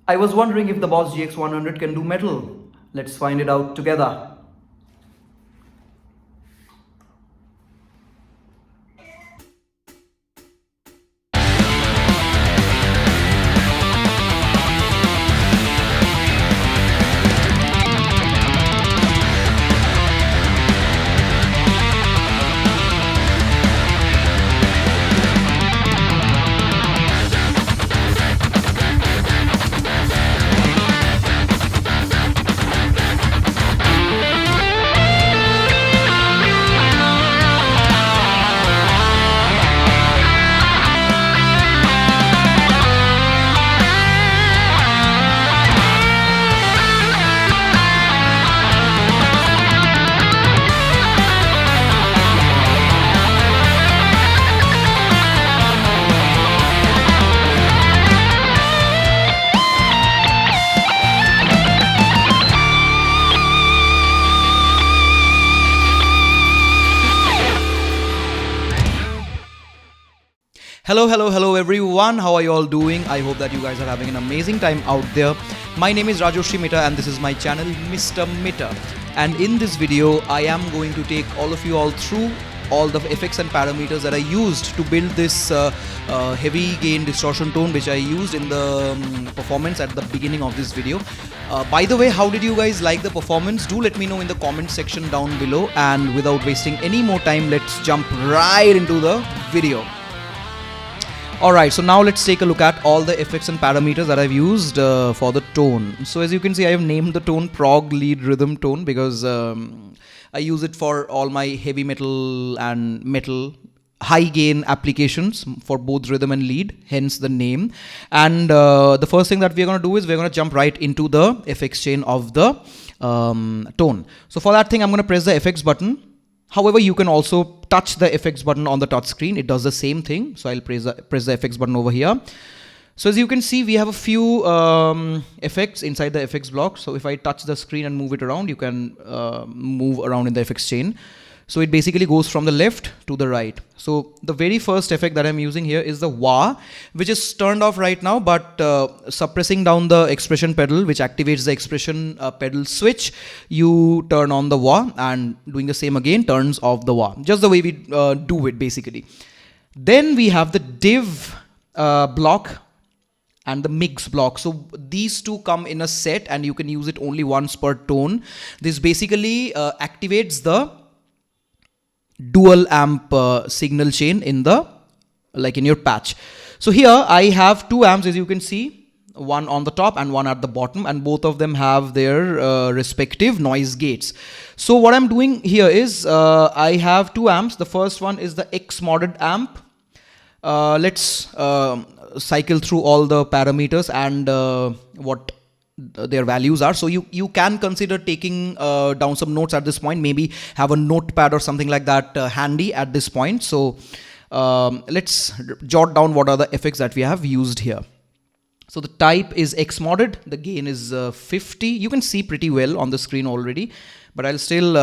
I was wondering if the Boss GX-100 can do metal. Let's find it out together. Hello everyone. How are you all doing? I hope that you guys are having an amazing time out there. My name is Rajoshri Mita and this is my channel Mr. Mita. And in this video, I am going to take all of you all through all the effects and parameters that I used to build this heavy gain distortion tone, which I used in the performance at the beginning of this video. By the way, how did you guys like the performance? Do let me know in the comment section down below. And without wasting any more time, let's jump right into the video. Alright, so now let's take a look at all the effects and parameters that I've used for the tone. So as you can see, I have named the tone prog lead rhythm tone because I use it for all my heavy metal and metal high gain applications for both rhythm and lead, hence the name. And the first thing that we're going to do is we're going to jump right into the effects chain of the tone. So for that thing, I'm going to press the effects button. However, you can also touch the effects button on the touch screen. It does the same thing. So I'll press the effects button over here. So as you can see, we have a few effects inside the effects block. So if I touch the screen and move it around, you can move around in the effects chain. So it basically goes from the left to the right. So the very first effect that I'm using here is the wah, which is turned off right now, but suppressing down the expression pedal, which activates the expression pedal switch, you turn on the wah, and doing the same again turns off the wah, just the way we do it basically. Then we have the div block and the mix block. So these two come in a set and you can use it only once per tone. This basically activates the dual amp signal chain in the in your patch. So here I have two amps, as you can see, one on the top and one at the bottom, and both of them have their respective noise gates. So what I'm doing here is I have two amps. The first one is the X modded amp. Let's cycle through all the parameters and what their values are. So you can consider taking down some notes at this point, maybe have a notepad or something like that handy at this point. So let's jot down what are the effects that we have used here. So the type is X modded, the gain is 50. You can see pretty well on the screen already, but I'll still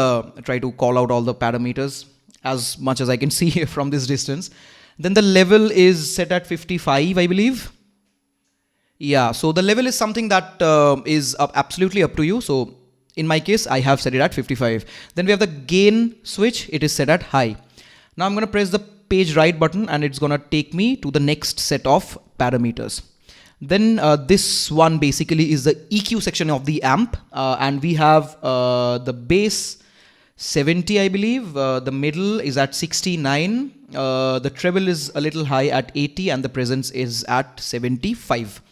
try to call out all the parameters as much as I can see from this distance. Then the level is set at 55, I believe. Yeah, so the level is something that is absolutely up to you. So in my case, I have set it at 55. Then we have the gain switch. It is set at high. Now I'm going to press the page right button and it's going to take me to the next set of parameters. Then this one basically is the EQ section of the amp. And we have the bass 70, I believe. The middle is at 69. The treble is a little high at 80 and the presence is at 75.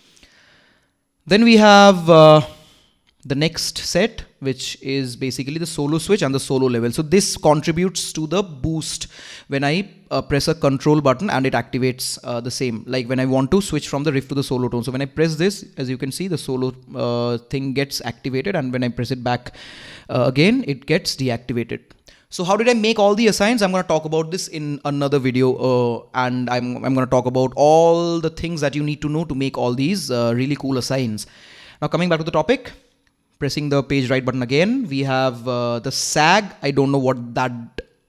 Then we have the next set, which is basically the solo switch and the solo level. So this contributes to the boost when I press a control button and it activates the same, like when I want to switch from the riff to the solo tone. So when I press this, as you can see, the solo thing gets activated, and when I press it back again, it gets deactivated. So how did I make all the assigns? I'm going to talk about this in another video, and I'm going to talk about all the things that you need to know to make all these really cool assigns. Now coming back to the topic, pressing the page right button again, we have the sag. I don't know what that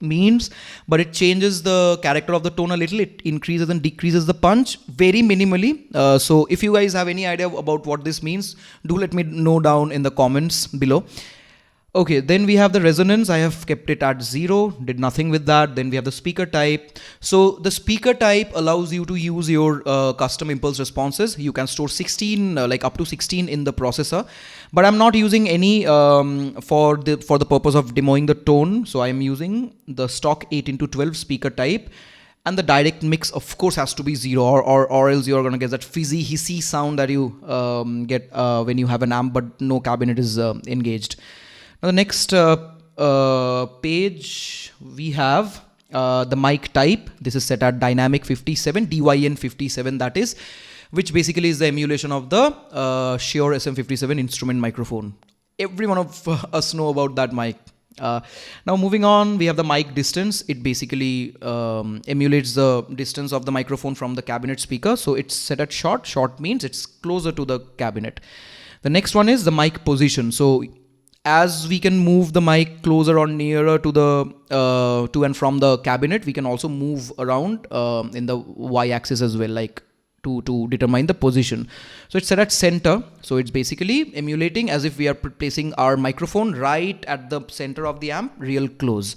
means, but it changes the character of the tone a little. It increases and decreases the punch very minimally. So if you guys have any idea about what this means, do let me know down in the comments below. Okay, then we have the resonance. I have kept it at 0, did nothing with that. Then we have the speaker type. So the speaker type allows you to use your custom impulse responses. You can store 16, like up to 16 in the processor, but I'm not using any for the purpose of demoing the tone. So I'm using the stock 8x12 speaker type. And the direct mix, of course, has to be 0, or else you're going to get that fizzy, hissy sound that you get when you have an amp, but no cabinet is engaged. Now the next page, we have the mic type. This is set at dynamic 57, DYN 57 that is, which basically is the emulation of the Shure SM57 instrument microphone. Every one of us know about that mic. Now moving on, we have the mic distance. It basically emulates the distance of the microphone from the cabinet speaker. So it's set at short. Short means it's closer to the cabinet. The next one is the mic position. So as we can move the mic closer or nearer to the to and from the cabinet, we can also move around in the y-axis as well, like to determine the position. So it's set at center. So it's basically emulating as if we are placing our microphone right at the center of the amp, real close.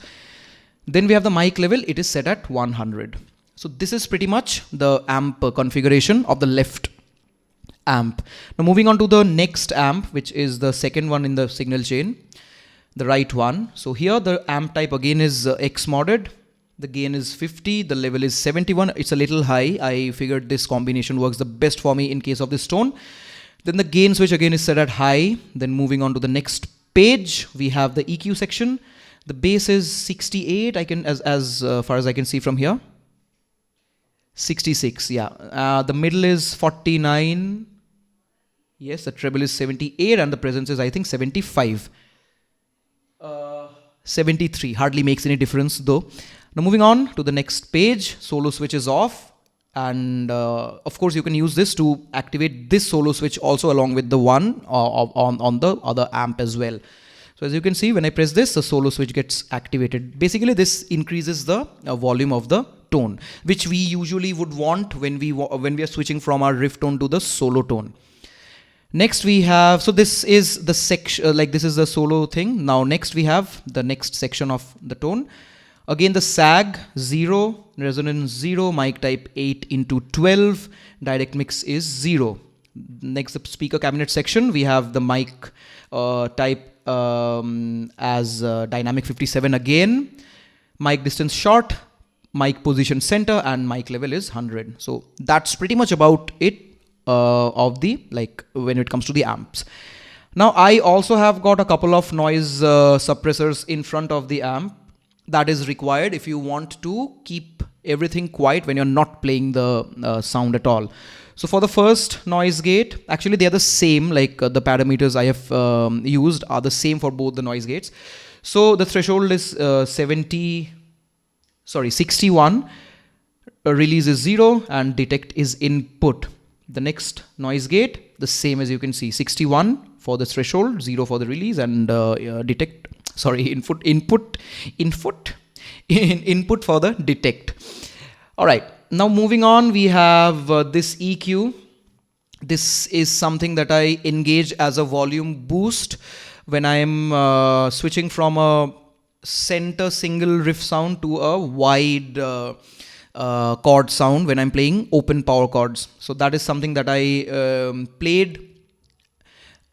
Then we have the mic level. It is set at 100. So this is pretty much the amp configuration of the left amp. Now moving on to the next amp, which is the second one in the signal chain, the right one. So here the amp type again is X modded. The gain is 50, the level is 71. It's a little high. I figured this combination works the best for me in case of this tone. Then the gain switch again is set at high. Then moving on to the next page, we have the EQ section. The bass is 68. I can as far as I can see from here. 66, yeah. The middle is 49. Yes, the treble is 78 and the presence is, I think, 75. 73, hardly makes any difference though. Now moving on to the next page, solo switch is off. And of course you can use this to activate this solo switch also along with the one on the other amp as well. So as you can see, when I press this, the solo switch gets activated. Basically this increases the volume of the tone, which we usually would want when we are switching from our riff tone to the solo tone. Next we have, so this is the section, like this is the solo thing. Now next we have the next section of the tone. Again the sag 0, resonance 0, mic type 8x12, direct mix is 0. Next the speaker cabinet section, we have the mic type as dynamic 57 again, mic distance short, mic position center, and mic level is 100. So that's pretty much about it of the, like, when it comes to the amps. Now I also have got a couple of noise suppressors in front of the amp. That is required if you want to keep everything quiet when you're not playing the sound at all. So for the first noise gate, actually they are the same, like the parameters I have used are the same for both the noise gates. So the threshold is 61, release is 0, and detect is input. The next noise gate, the same as you can see, 61 for the threshold, 0 for the release, and detect. Sorry, input for the detect. All right, now moving on, we have this EQ. This is something that I engage as a volume boost when I'm switching from a center single riff sound to a wide chord sound when I'm playing open power chords. So that is something that I played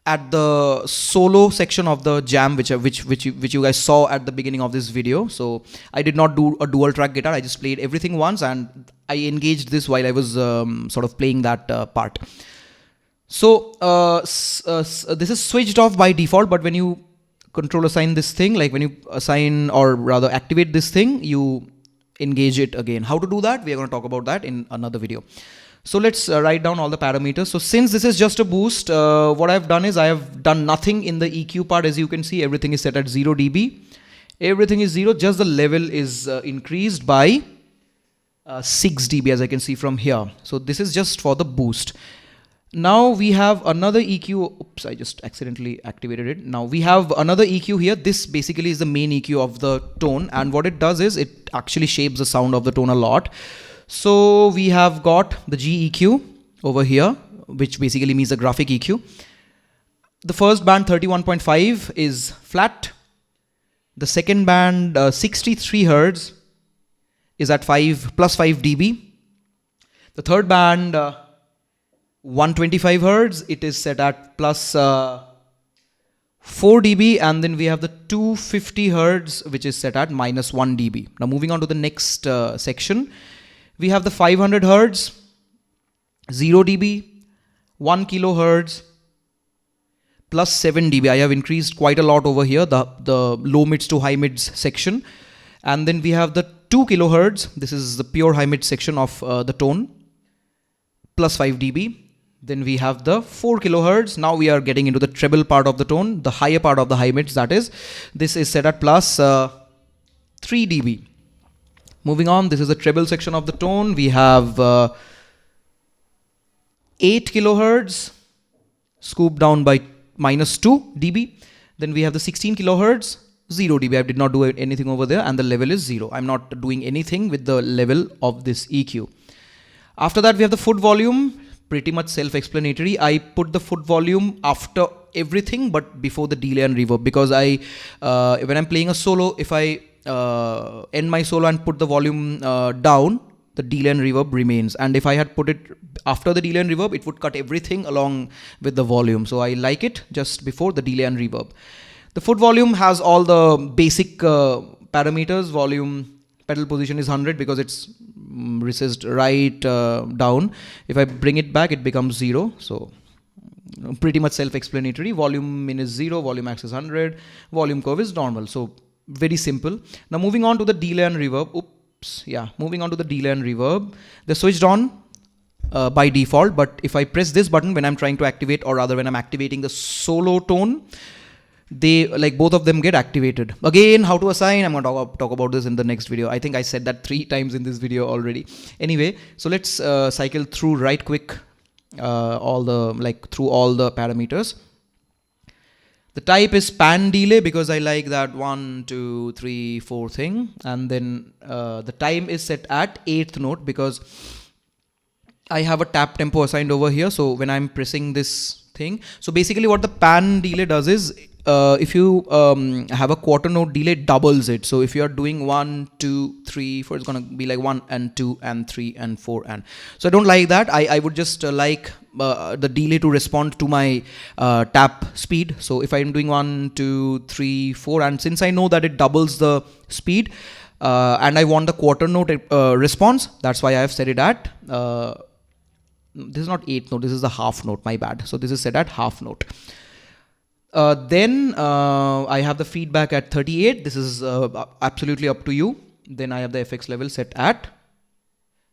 at the solo section of the jam, which you guys saw at the beginning of this video. So I did not do a dual track guitar. I just played everything once, and I engaged this while I was sort of playing that part. So this is switched off by default, but when you control assign this thing, like when you assign or rather activate this thing, you engage it again. How to do that? We are going to talk about that in another video. So let's write down all the parameters. So since this is just a boost, what I've done is I have done nothing in the EQ part. As you can see, everything is set at 0 dB. Everything is 0, just the level is increased by 6 dB as I can see from here. So this is just for the boost. Now we have another EQ. Oops, I just accidentally activated it. Now we have another EQ here. This basically is the main EQ of the tone, and what it does is it actually shapes the sound of the tone a lot. So we have got the GEQ over here, which basically means the graphic EQ. The first band 31.5 is flat. The second band 63 Hertz is at 5 plus 5 dB. The third band 125 Hertz, it is set at plus 4 dB, and then we have the 250 Hertz, which is set at minus 1 dB. Now moving on to the next section, we have the 500 Hertz, 0 dB, 1 kilohertz, plus 7 dB. I have increased quite a lot over here, the low mids to high mids section. And then we have the 2 kilohertz. This is the pure high mid section of the tone, plus 5 dB. Then we have the 4 kilohertz. Now we are getting into the treble part of the tone, the higher part of the high mids, that is. This is set at plus 3 dB. Moving on, this is the treble section of the tone. We have 8 kilohertz, scooped down by minus 2 dB. Then we have the 16 kilohertz, 0 dB. I did not do anything over there, and the level is 0. I'm not doing anything with the level of this EQ. After that, we have the foot volume. Pretty much self-explanatory. I put the foot volume after everything but before the delay and reverb, because when I'm playing a solo, if I end my solo and put the volume down, the delay and reverb remains, and if I had put it after the delay and reverb, it would cut everything along with the volume. So I like it just before the delay and reverb. The foot volume has all the basic parameters. Volume pedal position is 100 because it's recessed right down. If I bring it back, it becomes 0. So pretty much self-explanatory. Volume min is 0, volume max is 100, volume curve is normal. So very simple. Now moving on to the delay and reverb. Moving on to the delay and reverb. They're switched on by default, but if I press this button when I'm trying to activate, or rather when I'm activating the solo tone, they, like, both of them get activated. Again, how to assign, I'm going to talk about this in the next video. I think I said that 3 times in this video already. Anyway, so let's cycle through right quick through all the parameters. The type is pan delay because I like that 1, 2, 3, 4 thing. And then the time is set at 8th note because I have a tap tempo assigned over here. So when I'm pressing this thing, so basically what the pan delay does is, if you have a quarter note delay, doubles it. So if you are doing 1, 2, 3, 4, it's going to be like 1 and 2 and 3 and 4 and. So I don't like that. I would just like the delay to respond to my tap speed. So if I'm doing 1, 2, 3, 4, and since I know that it doubles the speed and I want the quarter note response, that's why I have set it at, this is not 8th note, this is the half note, my bad. So this is set at half note. Then I have the feedback at 38. This is absolutely up to you. Then I have the FX level set at,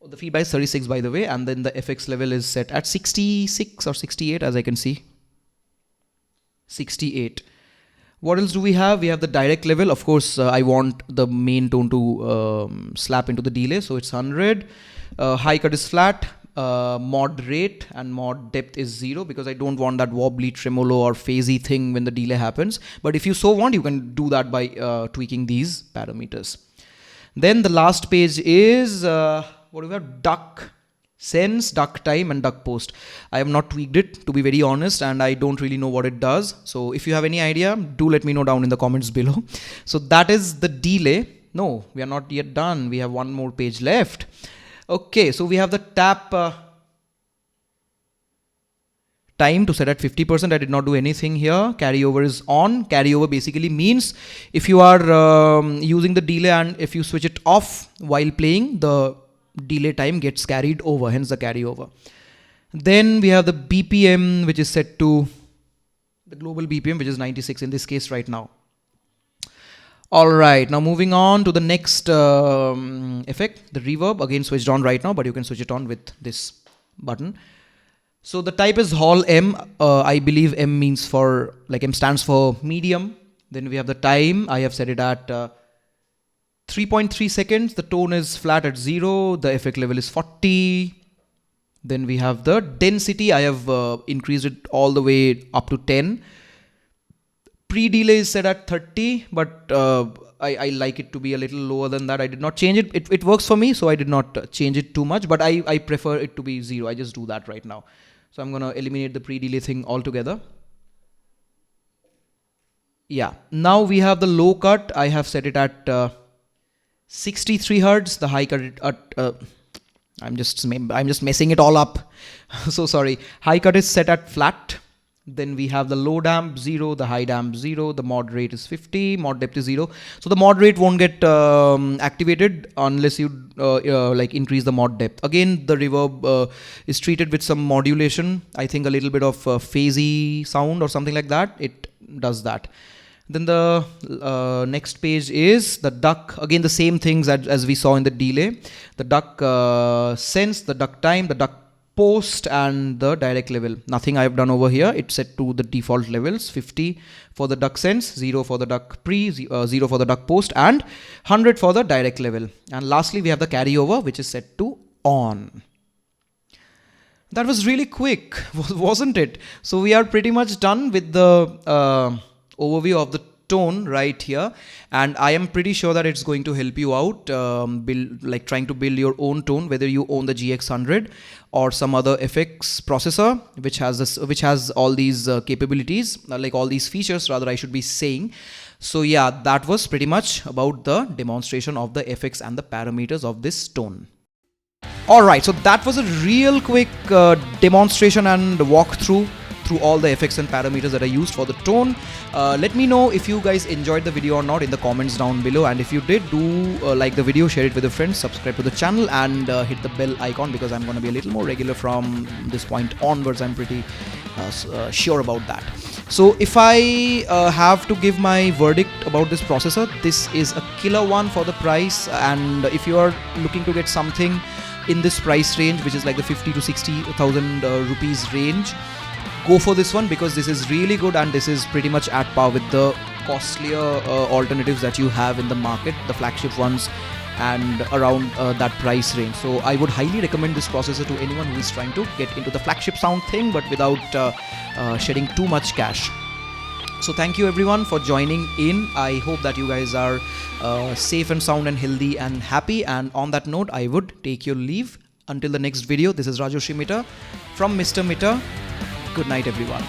the feedback is 36 by the way, and then the FX level is set at 66 or 68 as I can see. 68. What else do we have? We have the direct level. Of course, I want the main tone to slap into the delay, so it's 100. High cut is flat. Mod rate and mod depth is 0 because I don't want that wobbly tremolo or phasey thing when the delay happens. But if you so want, you can do that by tweaking these parameters. Then the last page is what do we have? Duck sense, duck time, and duck post. I have not tweaked it, to be very honest, and I don't really know what it does. So if you have any idea, do let me know down in the comments below. So that is the delay. No, we are not yet done. We have one more page left. Okay, so we have the tap time to set at 50%. I did not do anything here. Carryover is on. Carryover basically means if you are using the delay and if you switch it off while playing, the delay time gets carried over, hence the carryover. Then we have the BPM, which is set to the global BPM, which is 96 in this case right now. Alright, now moving on to the next effect, the reverb, again switched on right now, but you can switch it on with this button. So the type is Hall M. I believe M means for, like M stands for medium. Then we have the time. I have set it at 3.3 seconds. The tone is flat at 0. The effect level is 40. Then we have the density. I have increased it all the way up to 10. Pre-delay is set at 30, but I like it to be a little lower than that. I did not change it. It works for me, so I did not change it too much, but I prefer it to be 0. I just do that right now. So I'm going to eliminate the pre-delay thing altogether. Yeah, now we have the low cut. I have set it at 63 hertz. The high cut at I'm just messing it all up. So sorry. High cut is set at flat. Then we have the low damp 0, the high damp 0, the mod rate is 50, mod depth is 0. So the mod rate won't get activated unless you like increase the mod depth. Again, the reverb is treated with some modulation. I think a little bit of phasey sound or something like that. It does that. Then the next page is the duck. Again, the same things as we saw in the delay. The duck sense, the duck time, the duck post, and the direct level. Nothing I have done over here. It's set to the default levels: 50 for the duck sense, 0 for the duck pre, 0 for the duck post, and 100 for the direct level. And lastly, we have the carryover, which is set to on. That was really quick, wasn't it? So we are pretty much done with the overview of the tone right here, and I am pretty sure that it's going to help you out trying to build your own tone, whether you own the GX-100 or some other FX processor which has all these capabilities, like all these features rather, I should be saying. So yeah, that was pretty much about the demonstration of the FX and the parameters of this tone. Alright, so that was a real quick demonstration and walkthrough through all the effects and parameters that I used for the tone. Let me know if you guys enjoyed the video or not in the comments down below, and if you did, do like the video, share it with your friends, subscribe to the channel, and hit the bell icon, because I'm going to be a little more regular from this point onwards. I'm pretty sure about that. So if I have to give my verdict about this processor, this is a killer one for the price, and if you are looking to get something in this price range, which is like the 50 to 60,000 rupees range, go for this one, because this is really good and this is pretty much at par with the costlier alternatives that you have in the market, the flagship ones, and around that price range. So I would highly recommend this processor to anyone who is trying to get into the flagship sound thing, but without shedding too much cash. So thank you everyone for joining in. I hope that you guys are safe and sound and healthy and happy, and on that note, I would take your leave until the next video. This is Rajoshi Mita from Mr. Mita. Good night everyone.